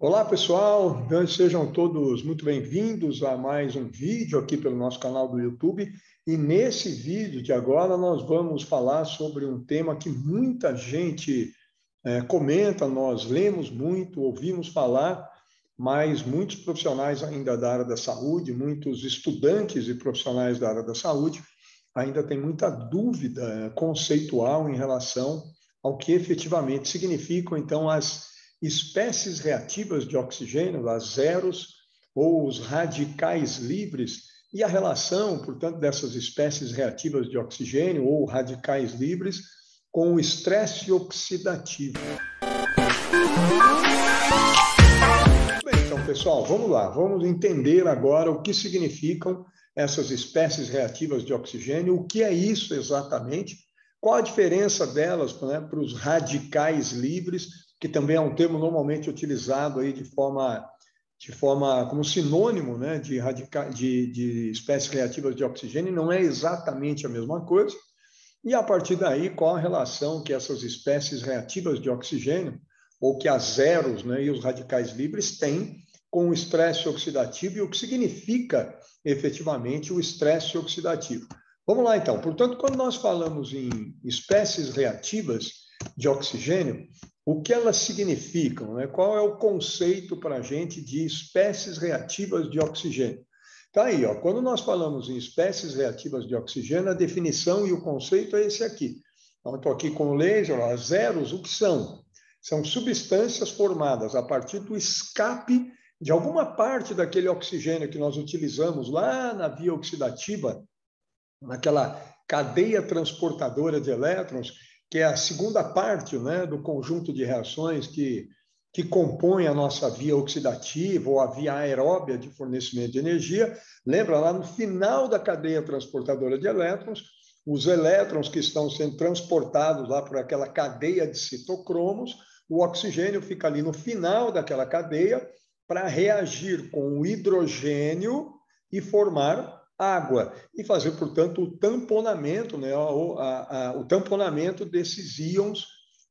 Olá, pessoal. Sejam todos muito bem-vindos a mais um vídeo aqui pelo nosso canal do YouTube. E nesse vídeo de agora nós vamos falar sobre um tema que muita gente comenta, nós lemos muito, ouvimos falar, mas muitos profissionais ainda da área da saúde, muitos estudantes e profissionais da área da saúde ainda têm muita dúvida conceitual em relação ao que efetivamente significam, então, as espécies reativas de oxigênio, as zeros ou os radicais livres, e a relação, portanto, dessas espécies reativas de oxigênio ou radicais livres com o estresse oxidativo. Bem, então, pessoal, vamos lá, vamos entender agora o que significam essas espécies reativas de oxigênio, o que é isso exatamente, qual a diferença delas, né, para os radicais livres, que também é um termo normalmente utilizado aí de forma como sinônimo, né, de espécies reativas de oxigênio, não é exatamente a mesma coisa. E a partir daí, qual a relação que essas espécies reativas de oxigênio, ou que as zeros, né, e os radicais livres têm com o estresse oxidativo e o que significa efetivamente o estresse oxidativo. Vamos lá, então. Portanto, quando nós falamos em espécies reativas de oxigênio, o que elas significam, né? Qual é o conceito para a gente de espécies reativas de oxigênio? Tá aí, ó. Quando nós falamos em espécies reativas de oxigênio, a definição e o conceito é esse aqui. Então, estou aqui com o laser, ó, as zeros, o que são? São substâncias formadas a partir do escape de alguma parte daquele oxigênio que nós utilizamos lá na via oxidativa, naquela cadeia transportadora de elétrons, que é a segunda parte, né, do conjunto de reações que compõe a nossa via oxidativa ou a via aeróbia de fornecimento de energia. Lembra, lá no final da cadeia transportadora de elétrons, os elétrons que estão sendo transportados lá por aquela cadeia de citocromos, o oxigênio fica ali no final daquela cadeia para reagir com o hidrogênio e formar água e fazer, portanto, o tamponamento, né, o tamponamento desses íons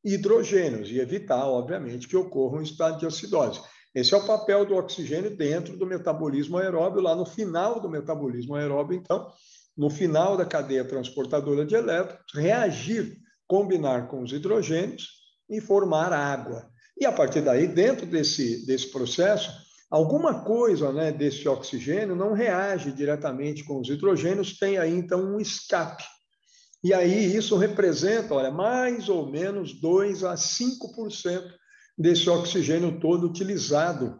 hidrogênios e evitar, obviamente, que ocorra um estado de acidose. Esse é o papel do oxigênio dentro do metabolismo aeróbio, lá no final do metabolismo aeróbio, então, no final da cadeia transportadora de elétrons, reagir, combinar com os hidrogênios e formar água. E a partir daí, dentro desse processo, alguma coisa, né, desse oxigênio não reage diretamente com os hidrogênios, tem aí então um escape. E aí isso representa, olha, mais ou menos 2 a 5% desse oxigênio todo utilizado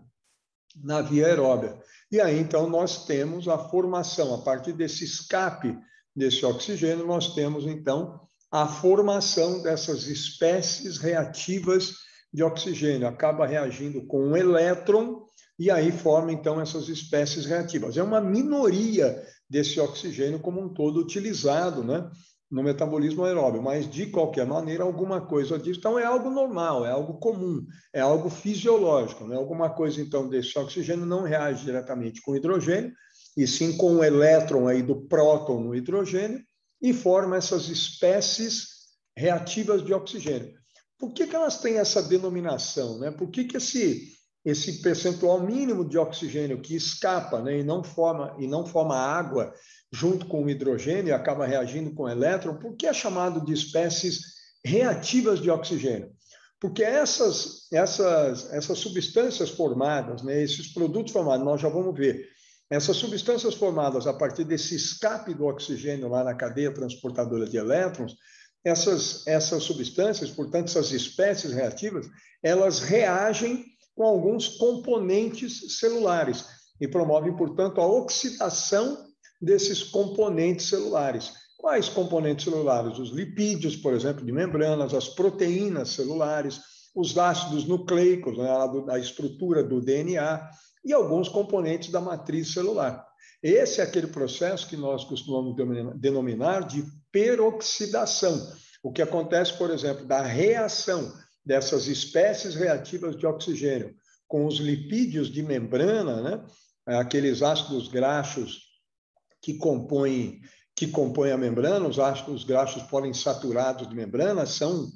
na via aeróbia. E aí então nós temos a formação, a partir desse escape desse oxigênio, nós temos então a formação dessas espécies reativas de oxigênio. Acaba reagindo com um elétron e aí forma, então, essas espécies reativas. É uma minoria desse oxigênio como um todo utilizado, né, no metabolismo aeróbio, mas, de qualquer maneira, alguma coisa disso. Então, é algo normal, é algo comum, é algo fisiológico, né? Alguma coisa, então, desse oxigênio não reage diretamente com hidrogênio, e sim com o elétron aí do próton no hidrogênio, e forma essas espécies reativas de oxigênio. Por que elas têm essa denominação, né? Por que esse percentual mínimo de oxigênio que escapa, né, e não forma água junto com o hidrogênio e acaba reagindo com o elétron, por que é chamado de espécies reativas de oxigênio? Porque essas substâncias formadas, né, esses produtos formados, nós já vamos ver, essas substâncias formadas a partir desse escape do oxigênio lá na cadeia transportadora de elétrons, essas substâncias, portanto, essas espécies reativas, elas reagem com alguns componentes celulares e promovem, portanto, a oxidação desses componentes celulares. Quais componentes celulares? Os lipídios, por exemplo, de membranas, as proteínas celulares, os ácidos nucleicos, né, a estrutura do DNA e alguns componentes da matriz celular. Esse é aquele processo que nós costumamos denominar de peroxidação. O que acontece, por exemplo, da reação dessas espécies reativas de oxigênio com os lipídios de membrana, né? Aqueles ácidos graxos que compõem a membrana, os ácidos graxos poliinsaturados de membrana são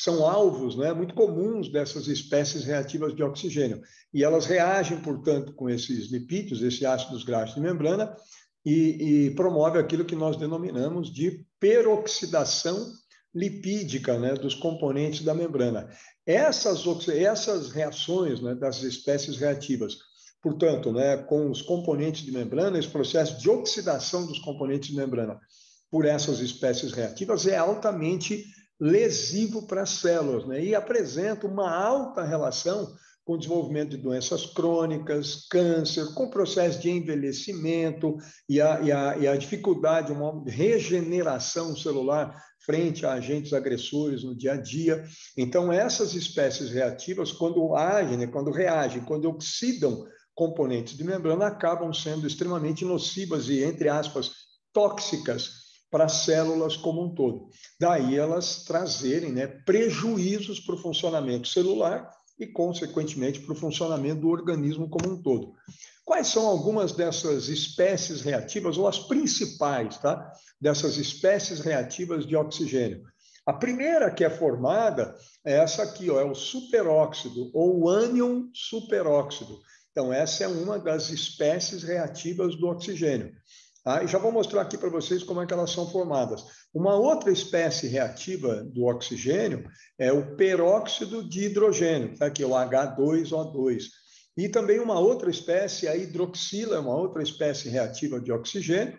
são alvos, né, muito comuns dessas espécies reativas de oxigênio. E elas reagem, portanto, com esses lipídios, esses ácidos graxos de membrana, e promove aquilo que nós denominamos de peroxidação lipídica, né, dos componentes da membrana. Essas reações, né, das espécies reativas, portanto, né, com os componentes de membrana, esse processo de oxidação dos componentes de membrana por essas espécies reativas é altamente lesivo para as células, né, e apresenta uma alta relação com o desenvolvimento de doenças crônicas, câncer, com o processo de envelhecimento e a dificuldade, uma regeneração celular frente a agentes agressores no dia a dia. Então, essas espécies reativas, quando agem, né, quando reagem, quando oxidam componentes de membrana, acabam sendo extremamente nocivas e, entre aspas, tóxicas para as células como um todo. Daí elas trazerem, né, prejuízos para o funcionamento celular e, consequentemente, para o funcionamento do organismo como um todo. Quais são algumas dessas espécies reativas, ou as principais, tá? Dessas espécies reativas de oxigênio? A primeira que é formada é essa aqui, ó, é o superóxido, ou o ânion superóxido. Então, essa é uma das espécies reativas do oxigênio. E já vou mostrar aqui para vocês como é que elas são formadas. Uma outra espécie reativa do oxigênio é o peróxido de hidrogênio, tá? Que é o H2O2. E também uma outra espécie, a hidroxila, é uma outra espécie reativa de oxigênio,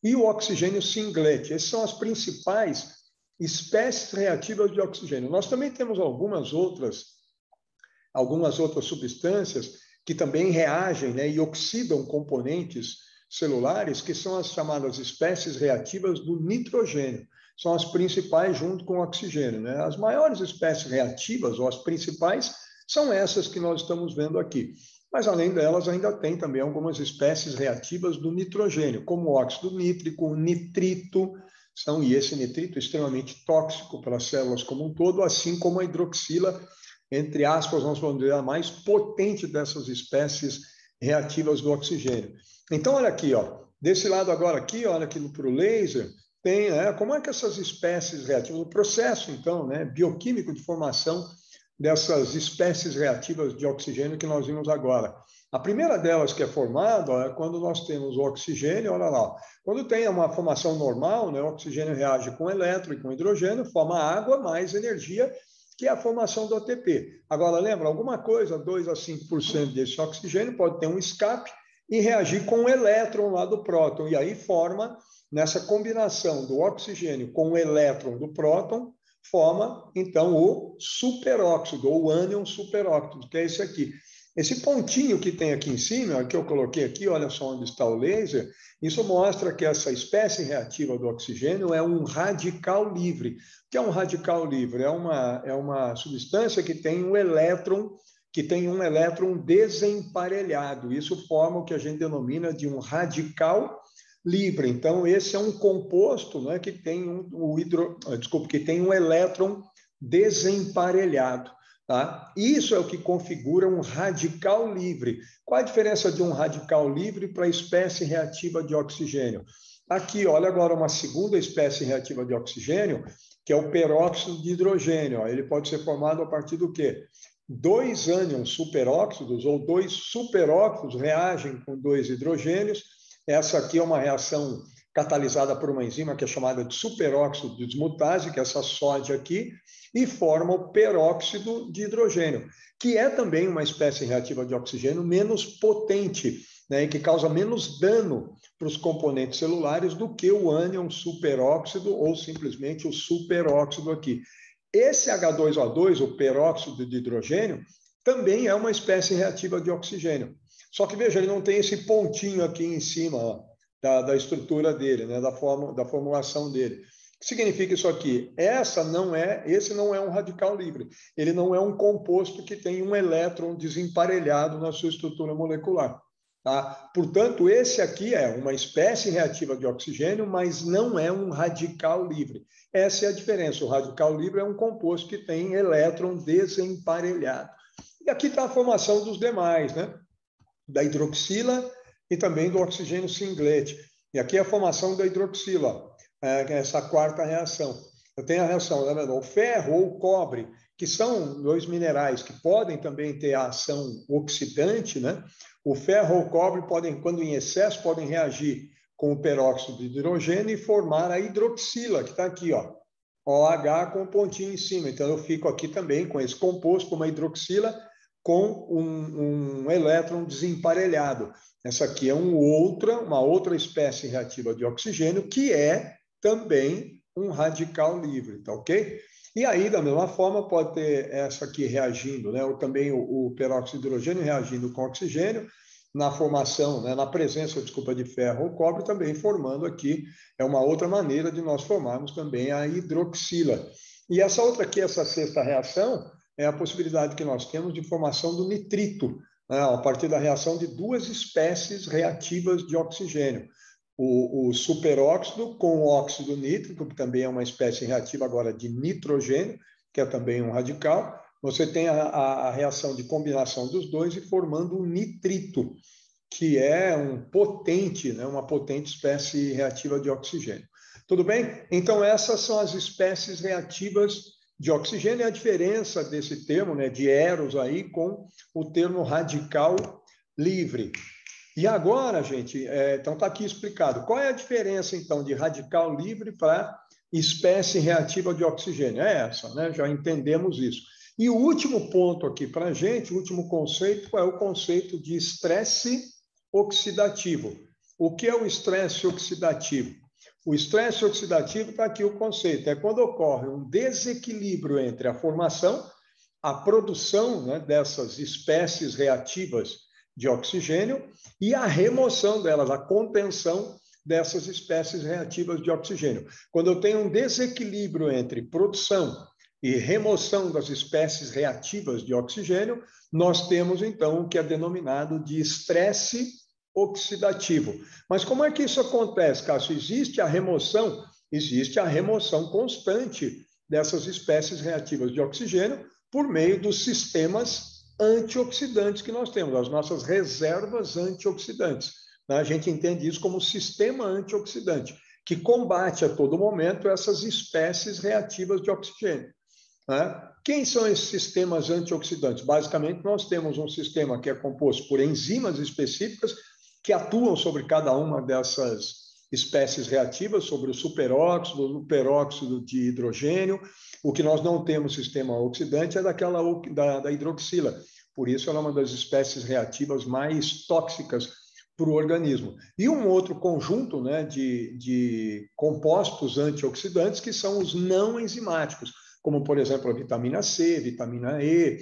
e o oxigênio singlet. Essas são as principais espécies reativas de oxigênio. Nós também temos algumas outras substâncias que também reagem, né, e oxidam componentes celulares, que são as chamadas espécies reativas do nitrogênio. São as principais junto com o oxigênio, né? As maiores espécies reativas, ou as principais, são essas que nós estamos vendo aqui. Mas, além delas, ainda tem também algumas espécies reativas do nitrogênio, como o óxido nítrico, o nitrito, e esse nitrito é extremamente tóxico para as células como um todo, assim como a hidroxila, entre aspas, nós vamos dizer, a mais potente dessas espécies reativas do oxigênio. Então, olha aqui, ó, desse lado agora aqui, olha aqui para o laser, tem, né, como é que essas espécies reativas, o processo, então, né, bioquímico de formação dessas espécies reativas de oxigênio que nós vimos agora. A primeira delas que é formada é quando nós temos o oxigênio, olha lá, quando tem uma formação normal, né, o oxigênio reage com elétron e com hidrogênio, forma água mais energia, que é a formação do ATP. Agora, lembra, alguma coisa, 2 a 5% desse oxigênio pode ter um escape e reagir com o elétron lá do próton, e aí forma, nessa combinação do oxigênio com o elétron do próton, forma, então, o superóxido, ou o ânion superóxido, que é esse aqui. Esse pontinho que tem aqui em cima, que eu coloquei aqui, olha só onde está o laser, isso mostra que essa espécie reativa do oxigênio é um radical livre. O que é um radical livre? É uma substância que tem um elétron desemparelhado. Isso forma o que a gente denomina de um radical livre. Então, esse é um composto, né, que tem um elétron desemparelhado. Tá? Isso é o que configura um radical livre. Qual a diferença de um radical livre para a espécie reativa de oxigênio? Aqui, olha agora uma segunda espécie reativa de oxigênio, que é o peróxido de hidrogênio. Ele pode ser formado a partir do quê? 2 ânions superóxidos, ou 2 superóxidos, reagem com 2 hidrogênios. Essa aqui é uma reação catalisada por uma enzima que é chamada de superóxido de desmutase, que é essa sódio aqui, e forma o peróxido de hidrogênio, que é também uma espécie reativa de oxigênio menos potente, né, e que causa menos dano para os componentes celulares do que o ânion superóxido ou simplesmente o superóxido aqui. Esse H2O2, o peróxido de hidrogênio, também é uma espécie reativa de oxigênio. Só que, veja, ele não tem esse pontinho aqui em cima, ó, da estrutura dele, né, da formulação dele. O que significa isso aqui? Esse não é um radical livre. Ele não é um composto que tem um elétron desemparelhado na sua estrutura molecular. Tá? Portanto, esse aqui é uma espécie reativa de oxigênio, mas não é um radical livre. Essa é a diferença. O radical livre é um composto que tem elétron desemparelhado. E aqui está a formação dos demais, né? Da hidroxila e também do oxigênio singlet. E aqui é a formação da hidroxila, essa quarta reação. Eu tenho a reação, né, o ferro ou o cobre, que são dois minerais que podem também ter a ação oxidante, né? O ferro ou o cobre podem, quando em excesso, podem reagir com o peróxido de hidrogênio e formar a hidroxila, que está aqui, ó, OH com um pontinho em cima. Então, eu fico aqui também com esse composto, uma hidroxila, com um elétron desemparelhado. Essa aqui é uma outra espécie reativa de oxigênio, que é também um radical livre, tá ok? E aí, da mesma forma, pode ter essa aqui reagindo, né? Ou também o peróxido de hidrogênio reagindo com oxigênio, na formação, né? Na presença, desculpa, de ferro ou cobre, também formando aqui, é uma outra maneira de nós formarmos também a hidroxila. E essa outra aqui, essa sexta reação, é a possibilidade que nós temos de formação do nitrito, né? A partir da reação de duas espécies reativas de oxigênio. O superóxido com o óxido nítrico, que também é uma espécie reativa agora de nitrogênio, que é também um radical. Você tem a reação de combinação dos dois e formando o nitrito, que é um potente, né, uma potente espécie reativa de oxigênio. Tudo bem? Então, essas são as espécies reativas de oxigênio, e a diferença desse termo, né, de eros aí, com o termo radical livre. E agora, gente, então está aqui explicado. Qual é a diferença, então, de radical livre para espécie reativa de oxigênio? É essa, né? Já entendemos isso. E o último ponto aqui para a gente, o último conceito, é o conceito de estresse oxidativo. O que é o estresse oxidativo? O estresse oxidativo, está aqui o conceito, é quando ocorre um desequilíbrio entre a formação, a produção, né, dessas espécies reativas de oxigênio e a remoção delas, a contenção dessas espécies reativas de oxigênio. Quando eu tenho um desequilíbrio entre produção e remoção das espécies reativas de oxigênio, nós temos, então, o que é denominado de estresse oxidativo. Mas como é que isso acontece, Cássio? Existe a remoção constante dessas espécies reativas de oxigênio por meio dos sistemas antioxidantes que nós temos, as nossas reservas antioxidantes. A gente entende isso como sistema antioxidante, que combate a todo momento essas espécies reativas de oxigênio. Quem são esses sistemas antioxidantes? Basicamente, nós temos um sistema que é composto por enzimas específicas que atuam sobre cada uma dessas espécies reativas, sobre o superóxido, o peróxido de hidrogênio. O que nós não temos sistema oxidante é da hidroxila. Por isso, ela é uma das espécies reativas mais tóxicas para o organismo. E um outro conjunto, né, de compostos antioxidantes que são os não enzimáticos, como, por exemplo, a vitamina C, vitamina E,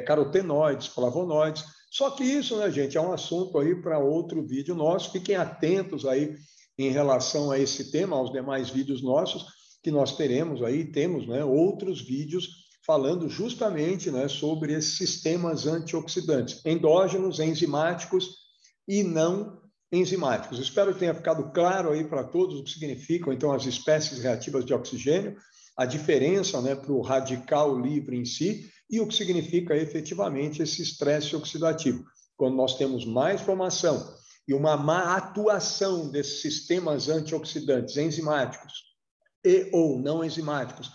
carotenoides, flavonoides. Só que isso, né, gente, é um assunto aí para outro vídeo nosso. Fiquem atentos aí em relação a esse tema, aos demais vídeos nossos, que nós teremos aí, temos, né, outros vídeos falando justamente, né, sobre esses sistemas antioxidantes, endógenos, enzimáticos e não enzimáticos. Espero que tenha ficado claro aí para todos o que significam, então, as espécies reativas de oxigênio, a diferença, né, para o radical livre em si e o que significa efetivamente esse estresse oxidativo. Quando nós temos mais formação e uma má atuação desses sistemas antioxidantes enzimáticos e ou não enzimáticos,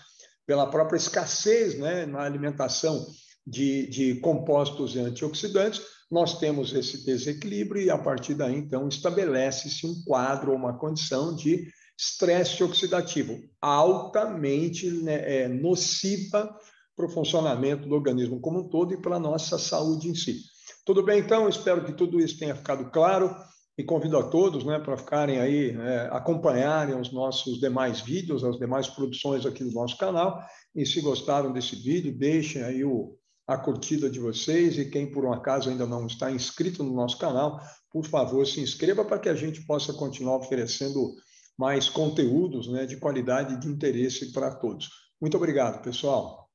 pela própria escassez, né, na alimentação de compostos antioxidantes, nós temos esse desequilíbrio e, a partir daí, então, estabelece-se um quadro ou uma condição de estresse oxidativo altamente, né, nociva para o funcionamento do organismo como um todo e para a nossa saúde em si. Tudo bem, então? Espero que tudo isso tenha ficado claro e convido a todos, né, para ficarem aí, acompanharem os nossos demais vídeos, as demais produções aqui do nosso canal. E se gostaram desse vídeo, deixem aí a curtida de vocês, e quem por um acaso ainda não está inscrito no nosso canal, por favor, se inscreva para que a gente possa continuar oferecendo mais conteúdos, né, de qualidade e de interesse para todos. Muito obrigado, pessoal.